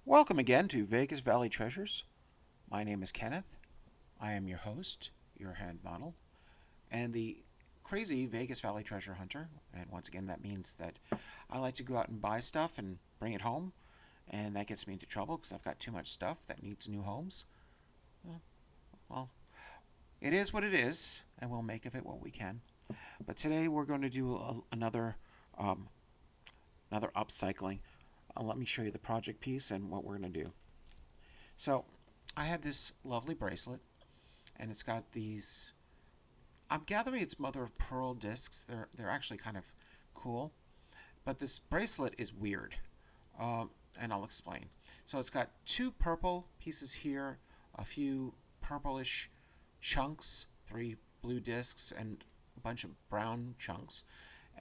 Welcome again to Vegas Valley Treasures. My name is Kenneth. I am your host, your hand model, and the crazy Vegas Valley treasure hunter. And once again, that means that I like to go out and buy stuff and bring it home, and that gets me into trouble because I've got too much stuff that needs new homes. Well, it is what it is, and we'll make of it what we can. But today we're going to do um, another upcycling. Let me show you the project piece and what we're going to do. So I have this lovely bracelet, and it's got these. I'm gathering it's mother of pearl discs. They're actually kind of cool, but this bracelet is weird, and I'll explain. So it's got two purple pieces here, a few purplish chunks, three blue discs, and a bunch of brown chunks,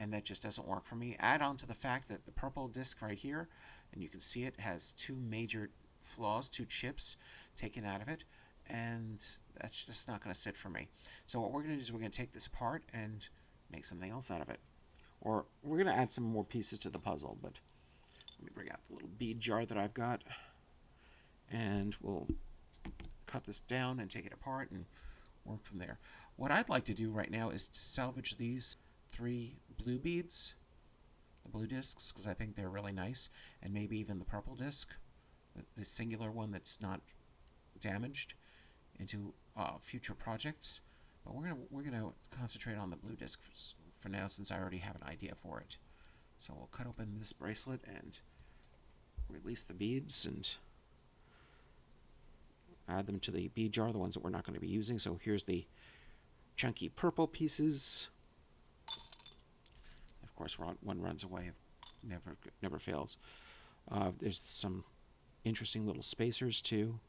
and that just doesn't work for me. Add on to the fact that the purple disc right here, and you can see it has two major flaws, two chips taken out of it, and that's just not going to sit for me. So what we're going to do is we're going to take this apart and make something else out of it. Or we're going to add some more pieces to the puzzle, but let me bring out the little bead jar that I've got, and we'll cut this down and take it apart and work from there. What I'd like to do right now is to salvage these three blue beads, the blue discs, because I think they're really nice, and maybe even the purple disc, the singular one that's not damaged, into future projects. But we're gonna concentrate on the blue disc for now, since I already have an idea for it. So we'll cut open this bracelet and release the beads and add them to the bead jar, the ones that we're not going to be using. So here's the chunky purple pieces. Of course, one runs away, never fails. There's some interesting little spacers too.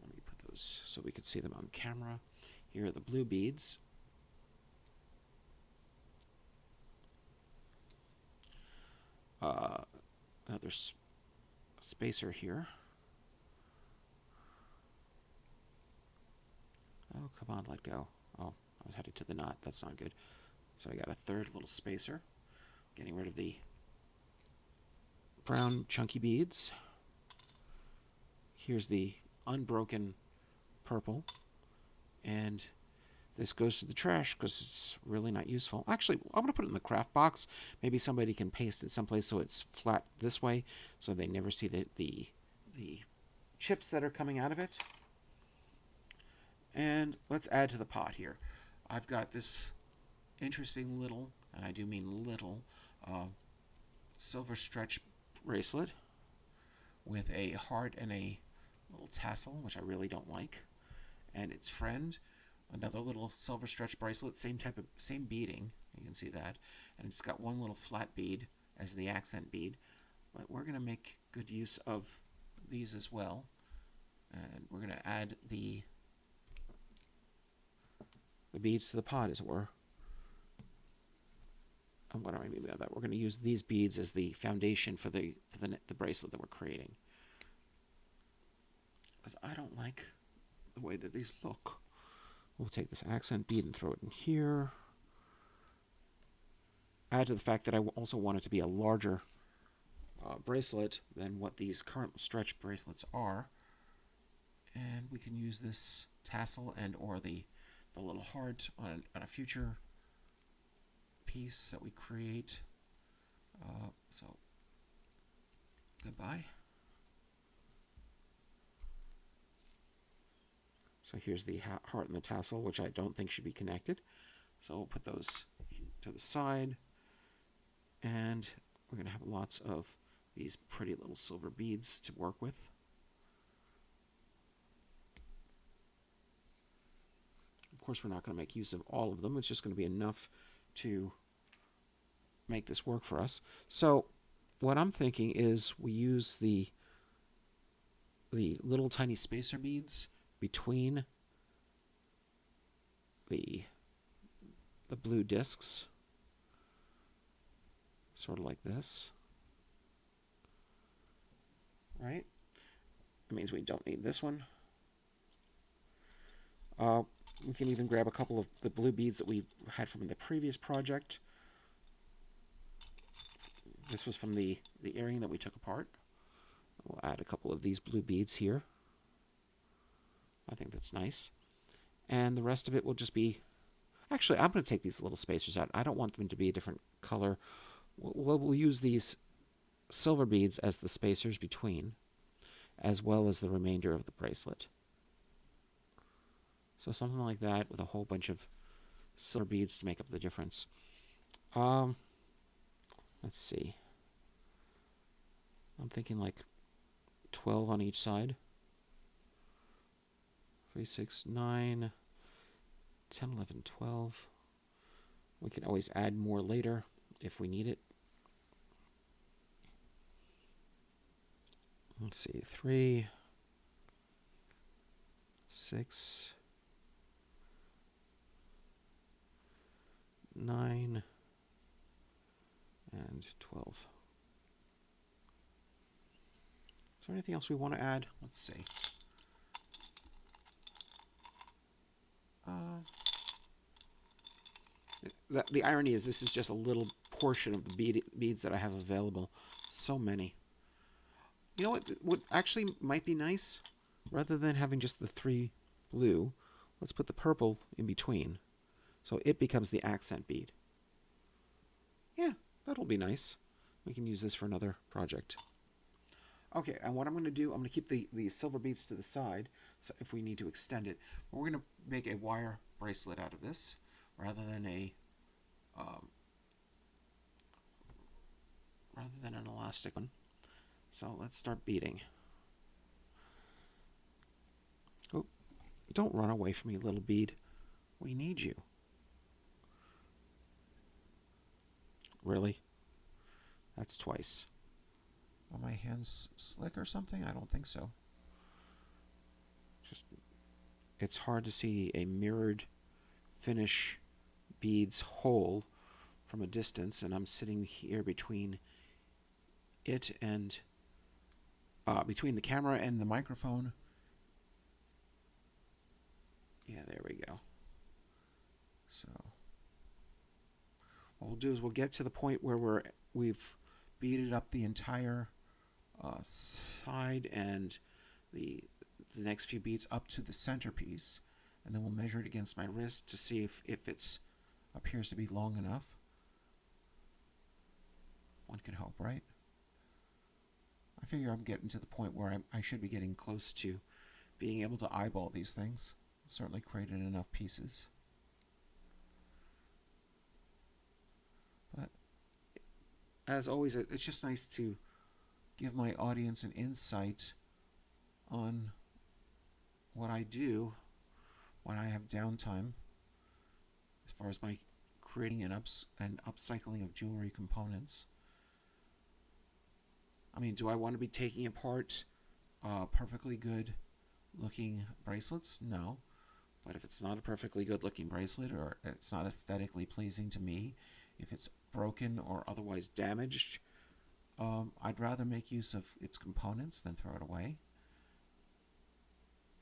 Let me put those so we could see them on camera. Here are the blue beads. Another spacer here. Oh, come on, let go. Oh, I was headed to the knot. That's not good. So I got a third little spacer. Getting rid of the brown chunky beads. Here's the unbroken purple. And this goes to the trash because it's really not useful. Actually, I'm going to put it in the craft box. Maybe somebody can paste it someplace so it's flat this way, so they never see the chips that are coming out of it. And let's add to the pot here. I've got this interesting little, and I do mean little, silver stretch bracelet with a heart and a little tassel, which I really don't like. And its friend, another little silver stretch bracelet, same beading. You can see that, and it's got one little flat bead as the accent bead. But we're going to make good use of these as well, and we're going to add the beads to the pot, as it were. And what do I mean by that? We're going to use these beads as the foundation for the bracelet that we're creating, because I don't like the way that these look. We'll take this accent bead and throw it in here. Add to the fact that I also want it to be a larger bracelet than what these current stretch bracelets are. And we can use this tassel and or the little heart on a future piece that we create. So goodbye. So here's the heart and the tassel, which I don't think should be connected. So we'll put those to the side. And we're going to have lots of these pretty little silver beads to work with. Of course, we're not going to make use of all of them. It's just going to be enough to make this work for us. So what I'm thinking is we use the little tiny spacer beads between the blue discs, sort of like this, right? That means we don't need this one. We can even grab a couple of the blue beads that we had from the previous project. This was from the earring that we took apart. We'll add a couple of these blue beads here. I think that's nice. And the rest of it will just be... Actually, I'm going to take these little spacers out. I don't want them to be a different color. We'll use these silver beads as the spacers between, as well as the remainder of the bracelet. So something like that with a whole bunch of silver beads to make up the difference. Let's see. I'm thinking like 12 on each side. 3, 6, 9, 10, 11, 12. We can always add more later if we need it. Let's see, 3, 6, 9, and 12. Is there anything else we want to add? Let's see. The irony is this is just a little portion of the beads that I have available. So many. You know what actually might be nice? Rather than having just the 3 blue, let's put the purple in between. So it becomes the accent bead. Yeah, that'll be nice. We can use this for another project. Okay, and what I'm going to do, I'm going to keep the silver beads to the side, so if we need to extend it. We're going to make a wire bracelet out of this, rather than an elastic one. So let's start beading. Oh, don't run away from me, little bead. We need you. Really? That's twice. Are my hands slick or something? I don't think so. It's hard to see a mirrored finish beads hole from a distance, and I'm sitting here between it and between the camera and the microphone. Yeah, there we go. So what we'll do is we'll get to the point where we've beaded up the entire side and the next few beads up to the centerpiece, and then we'll measure it against my wrist to see if it appears to be long enough. One can hope, right? I figure I'm getting to the point where I should be getting close to being able to eyeball these things. Certainly created enough pieces. But as always, it's just nice to give my audience an insight on what I do when I have downtime as far as my creating and upcycling of jewelry components. I mean, do I want to be taking apart perfectly good looking bracelets? No. But if it's not a perfectly good looking bracelet, or it's not aesthetically pleasing to me, if it's broken or otherwise damaged, I'd rather make use of its components than throw it away.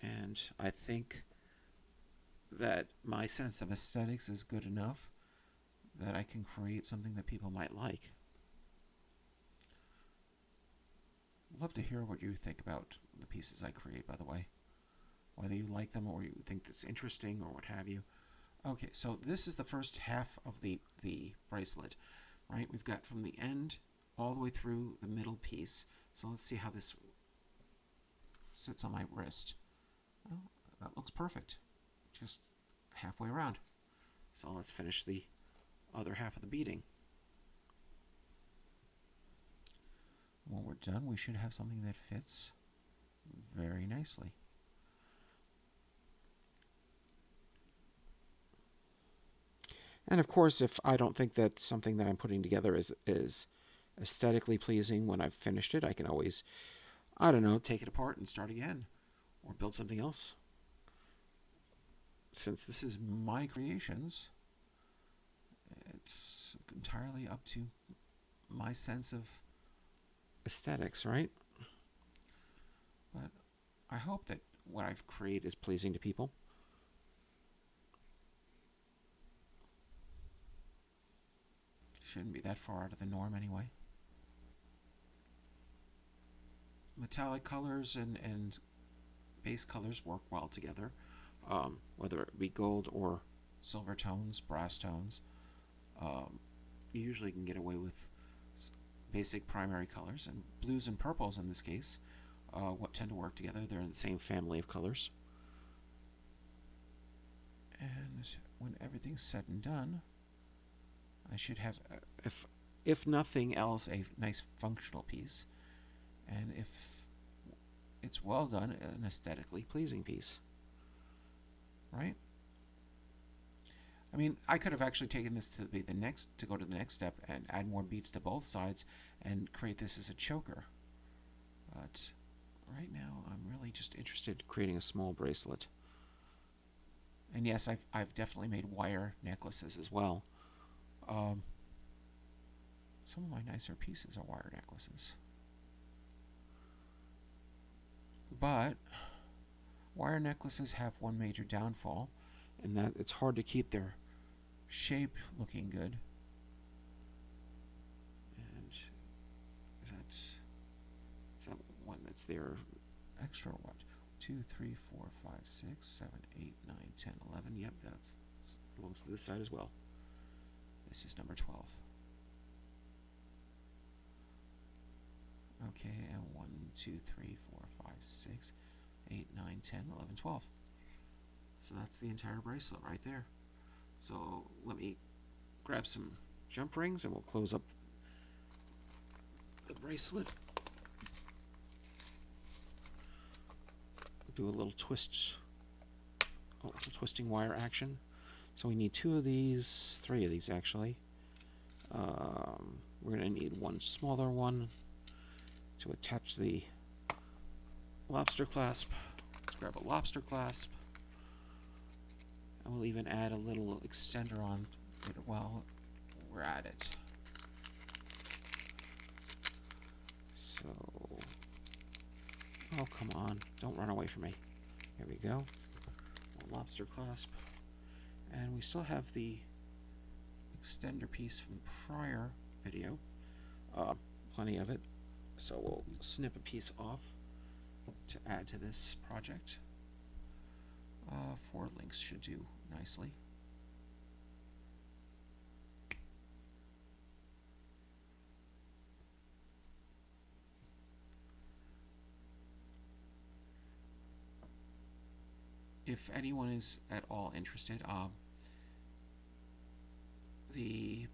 And I think that my sense of aesthetics is good enough that I can create something that people might like. I'd love to hear what you think about the pieces I create, by the way. Whether you like them or you think it's interesting or what have you. Okay, so this is the first half of the bracelet, right? We've got from the end all the way through the middle piece. So let's see how this sits on my wrist. Well, that looks perfect. Just halfway around. So let's finish the other half of the beading. When we're done, we should have something that fits very nicely. And of course, if I don't think that something that I'm putting together is aesthetically pleasing when I've finished it, I can always, I don't know, take it apart and start again, or build something else. Since this is my creations, it's entirely up to my sense of aesthetics, right? But I hope that what I've created is pleasing to people. Shouldn't be that far out of the norm anyway. But metallic colors and base colors work well together, whether it be gold or silver tones, brass tones. You usually can get away with basic primary colors, and blues and purples in this case what tend to work together. They're in the same family of colors. And when everything's said and done, I should have, if nothing else, a nice functional piece, and if it's well done, an aesthetically pleasing piece. Right? I mean, I could have actually taken this to go to the next step and add more beads to both sides and create this as a choker. But right now, I'm really just interested in creating a small bracelet. And yes, I've definitely made wire necklaces as well. Some of my nicer pieces are wire necklaces. But wire necklaces have one major downfall, and that it's hard to keep their shape looking good. And is that one that's there extra? What? 2, 3, 4, 5, 6, 7, 8, 9, 10, 11. Yep, that belongs to this side as well. This is number 12. Okay, and 1, 2, 3, 4, 5, 6, 8, 9, 10, 11, 12. So that's the entire bracelet right there. So let me grab some jump rings and we'll close up the bracelet. Do a little twisting wire action. So we need 2 of these, 3 of these actually. We're going to need one smaller one to attach the lobster clasp. Let's grab a lobster clasp. And we'll even add a little extender on it while we're at it. So, oh come on, don't run away from me. Here we go. A lobster clasp. And we still have the extender piece from the prior video. Plenty of it. So we'll snip a piece off to add to this project. 4 links should do nicely. If anyone is at all interested, the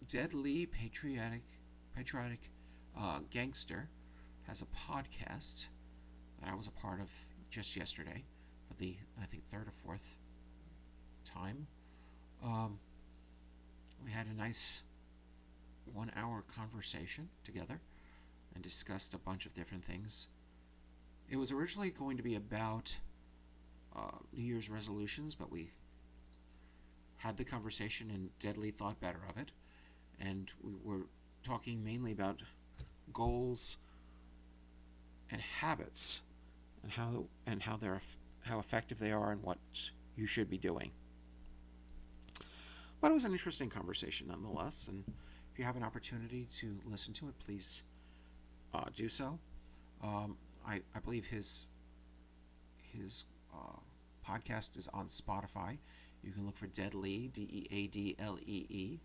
Deadly Patriotic Gangster has a podcast that I was a part of just yesterday for the, I think, 3rd or 4th time. We had a nice 1-hour conversation together and discussed a bunch of different things. It was originally going to be about New Year's resolutions, but we had the conversation and Deadly thought better of it. And we were talking mainly about goals and habits and how effective they are and what you should be doing. But it was an interesting conversation nonetheless, and if you have an opportunity to listen to it, please do so. I believe his podcast is on Spotify. You can look for Deadlee, Deadlee.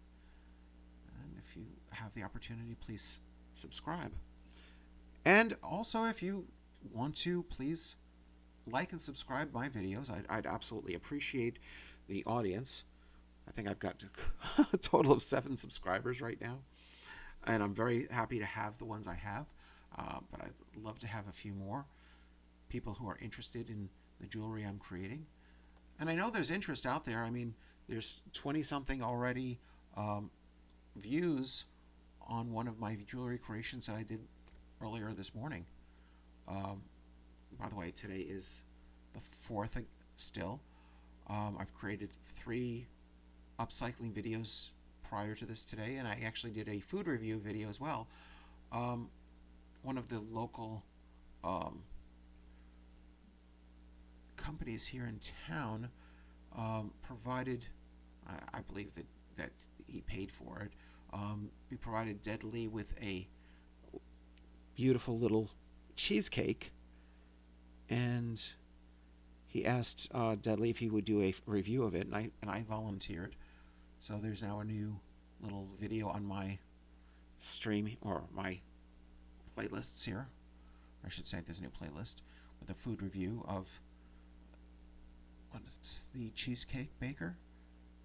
And if you have the opportunity, please subscribe. And also, if you want to, please like and subscribe my videos. I'd absolutely appreciate the audience. I think I've got a total of 7 subscribers right now. And I'm very happy to have the ones I have. But I'd love to have a few more people who are interested in the jewelry I'm creating. And I know there's interest out there. I mean, there's 20-something already views on one of my jewelry creations that I did earlier this morning. By the way, today is the 4th still. I've created 3 upcycling videos prior to this today, and I actually did a food review video as well. One of the local companies here in town provided, I believe that he paid for it, we provided Deadly with a beautiful little cheesecake, and he asked Dudley if he would do a review of it, and I volunteered. So there's now a new little video on my stream, or my playlists here. Or I should say there's a new playlist with a food review of what is the cheesecake baker,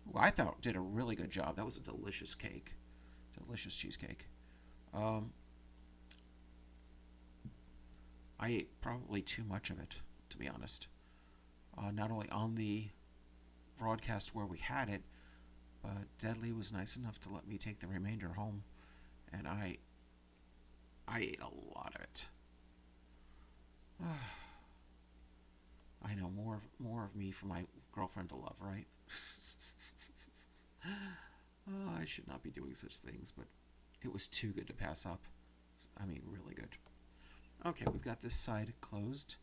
who I thought did a really good job. That was a delicious cake. Delicious cheesecake. I ate probably too much of it, to be honest. Not only on the broadcast where we had it, but Deadly was nice enough to let me take the remainder home, and I ate a lot of it. I know, more of me for my girlfriend to love, right? I should not be doing such things, but it was too good to pass up. I mean, really good. Okay, we've got this side closed.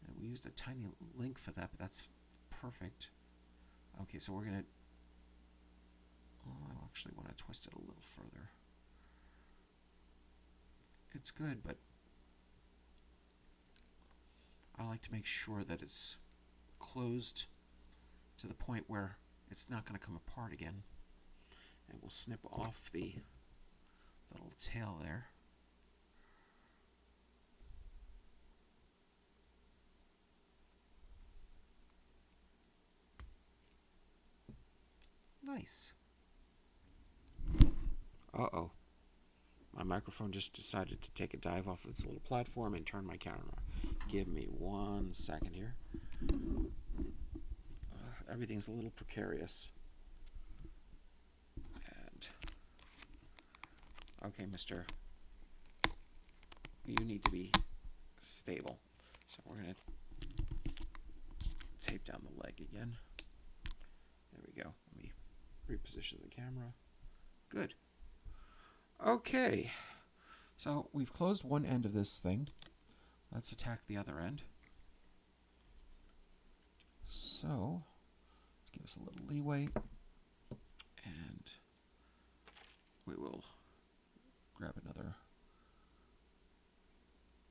And we used a tiny link for that, but that's perfect. Okay, so we're going to... Oh, I actually want to twist it a little further. It's good, but I like to make sure that it's closed to the point where it's not going to come apart again. And we'll snip off the little tail there. Nice. Uh-oh. My microphone just decided to take a dive off its little platform and turn my camera. Give me 1 second here. Everything's a little precarious. And okay, mister, you need to be stable. So we're going to tape down the leg again. There we go. Let me reposition the camera. Good. Okay. So we've closed one end of this thing. Let's attack the other end. So let's give us a little leeway, and we will grab another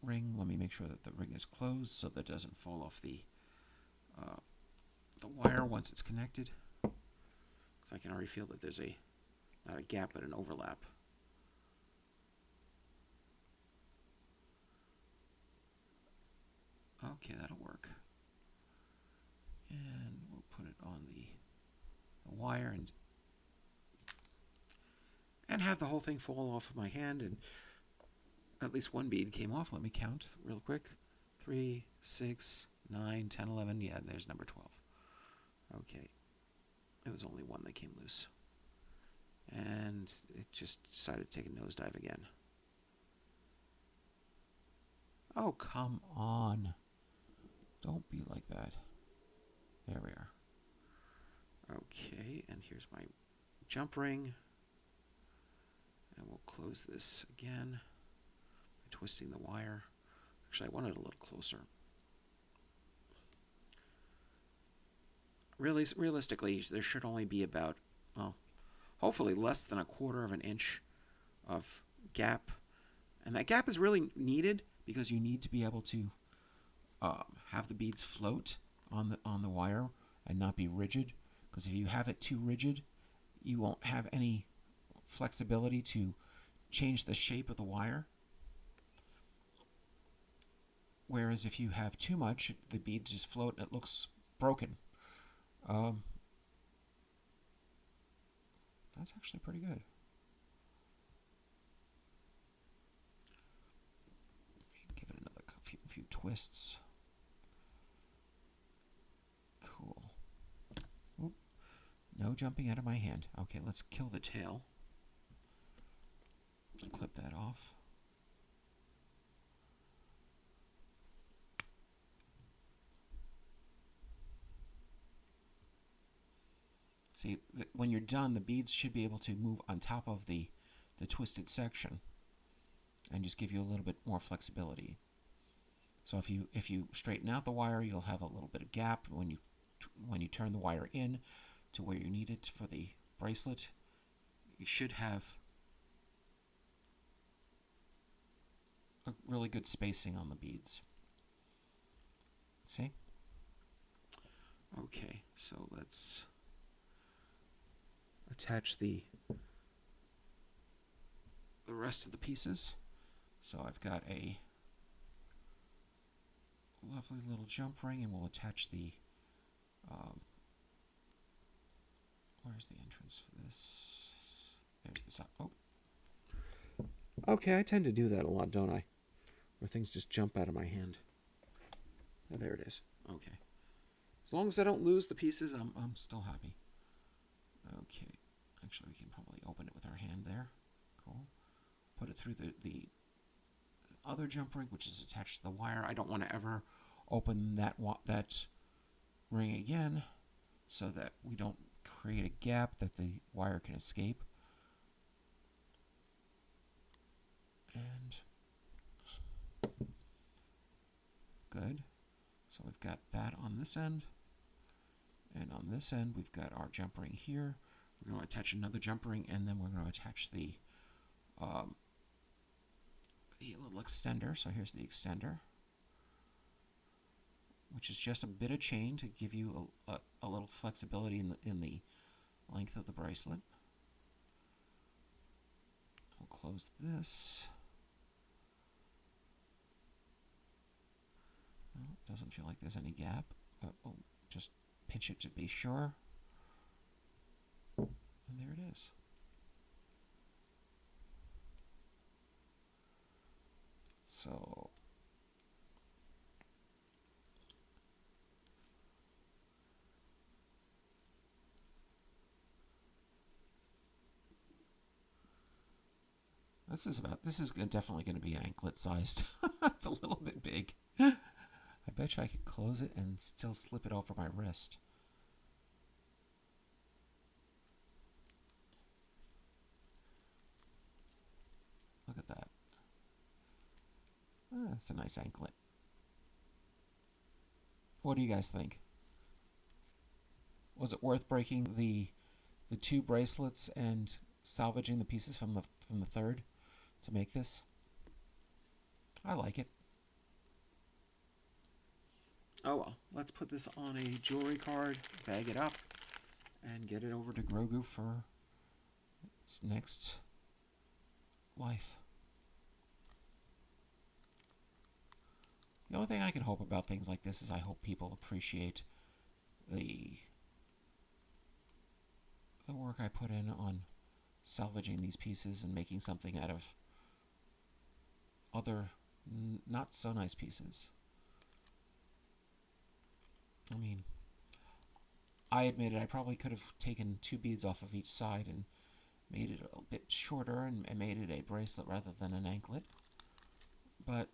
ring. Let me make sure that the ring is closed so that it doesn't fall off the wire once it's connected. So I can already feel that there's not a gap but an overlap. Okay, that'll work. And we'll put it on the wire and have the whole thing fall off of my hand, and at least one bead came off. Let me count real quick. 3, 6, 9, 10, 11. Yeah, there's number 12. Okay. It was only one that came loose. And it just decided to take a nosedive again. Oh, come on. Don't be like that. There we are. Okay, and here's my jump ring. And we'll close this again by twisting the wire. Actually, I want it a little closer. Realistically, there should only be about, well, hopefully less than 1/4 of an inch of gap. And that gap is really needed because you need to be able to have the beads float on the wire and not be rigid. Because if you have it too rigid, you won't have any flexibility to change the shape of the wire. Whereas if you have too much, the beads just float and it looks broken. That's actually pretty good. Give it another few twists. Cool. Oop. No jumping out of my hand. Okay, let's kill the tail. Clip that off. See, when you're done, the beads should be able to move on top of the twisted section and just give you a little bit more flexibility. So if you straighten out the wire, you'll have a little bit of gap when you turn the wire in to where you need it for the bracelet. You should have a really good spacing on the beads. See? Okay, so let's attach the rest of the pieces. So I've got a lovely little jump ring, and we'll attach the where's the entrance for this? There's the side. Oh. Okay, I tend to do that a lot, don't I? Where things just jump out of my hand. Oh, there it is. Okay. As long as I don't lose the pieces, I'm still happy. Okay. Actually, we can probably open it with our hand there. Cool. Put it through the other jump ring, which is attached to the wire. I don't want to ever open that ring again, so that we don't create a gap that the wire can escape. And good. So we've got that on this end. And on this end, we've got our jump ring here. We're going to attach another jump ring, and then we're going to attach the little extender. So here's the extender, which is just a bit of chain to give you a little flexibility in the length of the bracelet. We'll close this. Well, it doesn't feel like there's any gap, but we'll just pinch it to be sure. And there it is. So this is definitely going to be an anklet sized. It's a little bit big. I bet you I could close it and still slip it over my wrist. Look at that. That's a nice anklet. What do you guys think? Was it worth breaking the two bracelets and salvaging the pieces from the third to make this? I like it. Oh well, let's put this on a jewelry card, bag it up, and get it over to Grogu for its next life. The only thing I can hope about things like this is I hope people appreciate the work I put in on salvaging these pieces and making something out of other not so nice pieces. I mean, I admit it, I probably could have taken 2 beads off of each side and made it a bit shorter and made it a bracelet rather than an anklet. But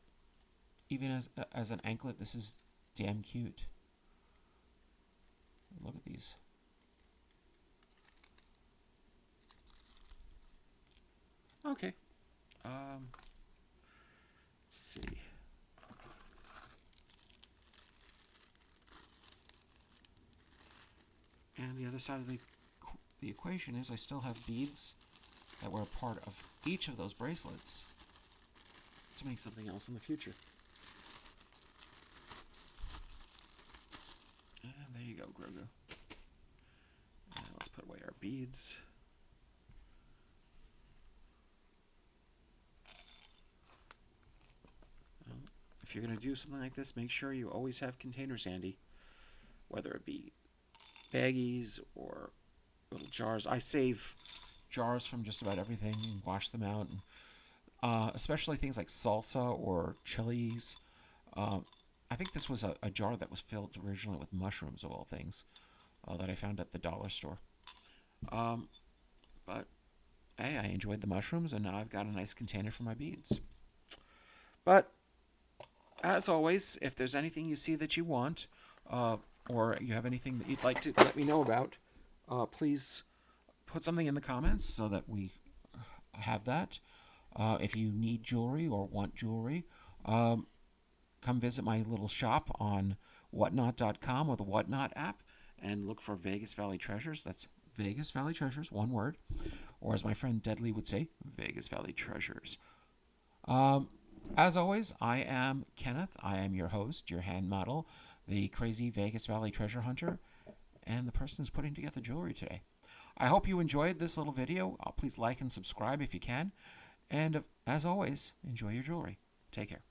even as an anklet, this is damn cute. Look at these. Okay. Let's see. And the other side of the equation is I still have beads that were a part of each of those bracelets to make something else in the future. And there you go, Grogu. And let's put away our beads. If you're going to do something like this, make sure you always have containers handy, whether it be baggies or little jars. I save jars from just about everything and wash them out, and especially things like salsa or chilies. I think this was a jar that was filled originally with mushrooms, of all things, that I found at the dollar store. But hey, I enjoyed the mushrooms, and now I've got a nice container for my beads. But as always, if there's anything you see that you want, or you have anything that you'd like to let me know about, please put something in the comments so that we have that. If you need jewelry or want jewelry, come visit my little shop on whatnot.com or the Whatnot app and look for Vegas Valley Treasures. That's Vegas Valley Treasures, one word. Or as my friend Deadly would say, Vegas Valley Treasures. As always, I am Kenneth. I am your host, your hand model, the crazy Vegas Valley treasure hunter, and the person who's putting together jewelry today. I hope you enjoyed this little video. Please like and subscribe if you can. And as always, enjoy your jewelry. Take care.